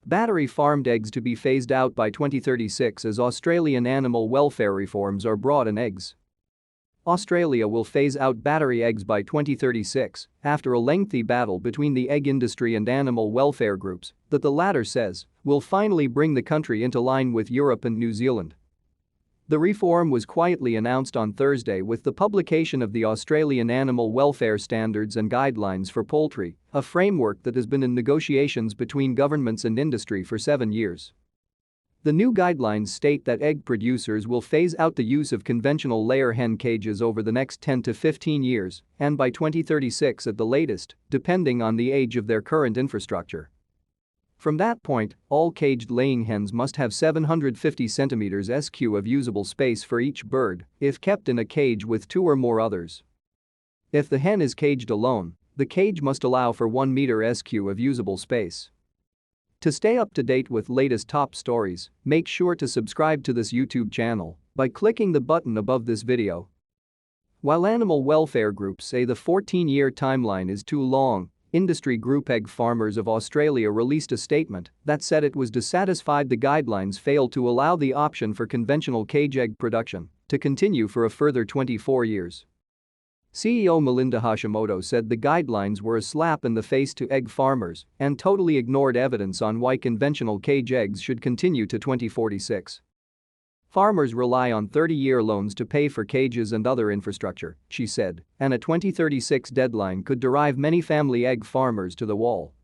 Battery-farmed eggs to be phased out by 2036 as Australian animal welfare reforms are brought in eggs. Australia will phase out battery eggs by 2036 after a lengthy battle between the egg industry and animal welfare groups that the latter says will finally bring the country into line with Europe and New Zealand. The reform was quietly announced on Thursday with the publication of the Australian Animal Welfare Standards and Guidelines for Poultry, a framework that has been in negotiations between governments and industry for 7 years. The new guidelines state that egg producers will phase out the use of conventional layer hen cages over the next 10 to 15 years and by 2036 at the latest, depending on the age of their current infrastructure. From that point, all caged laying hens must have 750 cm sq of usable space for each bird if kept in a cage with 2 or more others. If the hen is caged alone, the cage must allow for 1 meter sq of usable space. To stay up to date with latest top stories, make sure to subscribe to this YouTube channel by clicking the button above this video. While animal welfare groups say the 14-year timeline is too long, industry group Egg Farmers of Australia released a statement that said it was dissatisfied the guidelines failed to allow the option for conventional cage egg production to continue for a further 24 years. CEO Melinda Hashimoto said the guidelines were a slap in the face to egg farmers and totally ignored evidence on why conventional cage eggs should continue to 2046. Farmers rely on 30-year loans to pay for cages and other infrastructure, she said, and a 2036 deadline could drive many family egg farmers to the wall.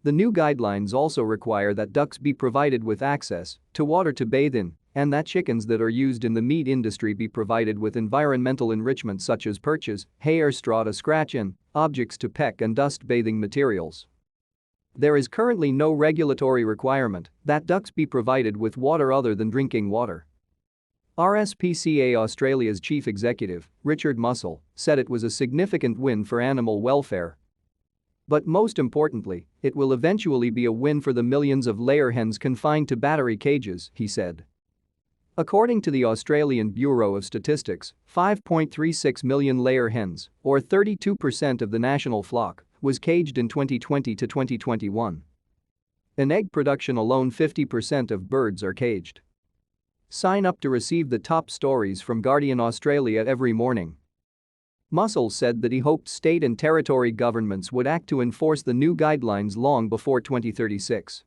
The new guidelines also require that ducks be provided with access to water to bathe in and that chickens that are used in the meat industry be provided with environmental enrichment such as perches, hair straw to scratch in, objects to peck and dust bathing materials. There is currently no regulatory requirement that ducks be provided with water other than drinking water. RSPCA Australia's chief executive, Richard Mussell, said it was a significant win for animal welfare. But most importantly, it will eventually be a win for the millions of layer hens confined to battery cages, he said. According to the Australian Bureau of Statistics, 5.36 million layer hens, or 32% of the national flock, was caged in 2020 to 2021. In egg production alone, 50% of birds are caged. Sign up to receive the top stories from Guardian Australia every morning. Mussell said that he hoped state and territory governments would act to enforce the new guidelines long before 2036.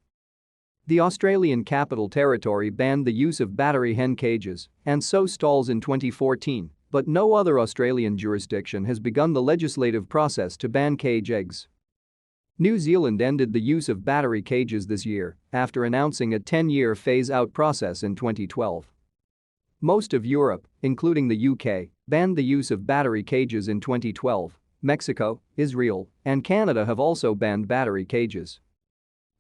The Australian Capital Territory banned the use of battery hen cages and sow stalls in 2014, but no other Australian jurisdiction has begun the legislative process to ban cage eggs. New Zealand ended the use of battery cages this year after announcing a 10-year phase-out process in 2012. Most of Europe, including the UK, banned the use of battery cages in 2012. Mexico, Israel, and Canada have also banned battery cages.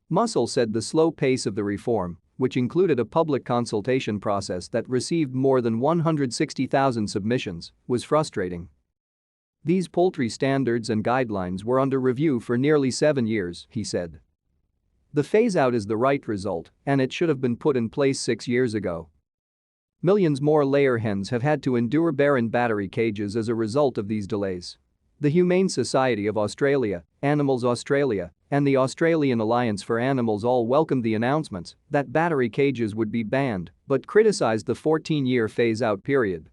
Mussell said the slow pace of the reform, which included a public consultation process that received more than 160,000 submissions, was frustrating. These poultry standards and guidelines were under review for nearly 7 years, he said. The phase-out is the right result, and it should have been put in place 6 years ago. Millions more layer hens have had to endure barren battery cages as a result of these delays. The Humane Society of Australia, Animals Australia, and the Australian Alliance for Animals all welcomed the announcements that battery cages would be banned but criticized the 14-year phase-out period.